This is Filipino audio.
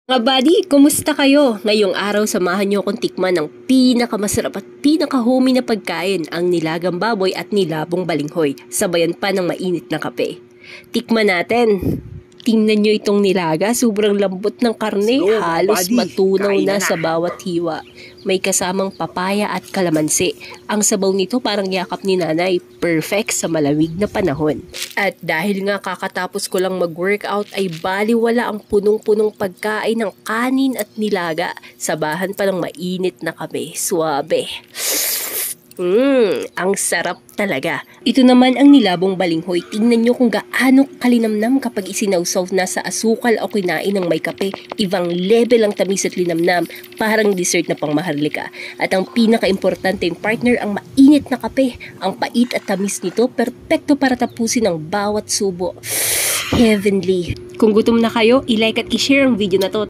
Mga buddy, kumusta kayo? Ngayong araw samahan niyo akong tikman ng pinakamasarap at pinaka-homey na pagkain, ang nilagang baboy at nilabong balinghoy, sabayan pa ng mainit na kape. Tikman natin. Tingnan niyo itong nilaga, sobrang lambot ng karne, So, halos buddy, matunaw kain na na. sa bawat hiwa. May kasamang papaya at kalamansi. Ang sabaw nito parang yakap ni nanay, perfect sa malamig na panahon. At dahil nga kakatapos ko lang mag-workout ay baliwala ang punong-punong pagkain ng kanin at nilaga. Sabahan pa ng mainit na kape, suabe. Ang sarap talaga. Ito naman ang nilabong balinghoy. Tingnan nyo kung gaano kalinamnam kapag isinawsaw na sa asukal o kinain ng may kape. Ibang level ang tamis at linamnam, parang dessert na pangmaharlika. At ang pinaka-importante yung partner, ang mainit na kape. Ang pait at tamis nito, perpekto para tapusin ang bawat subo. Heavenly. Kung gutom na kayo, i-like at i-share ang video na to.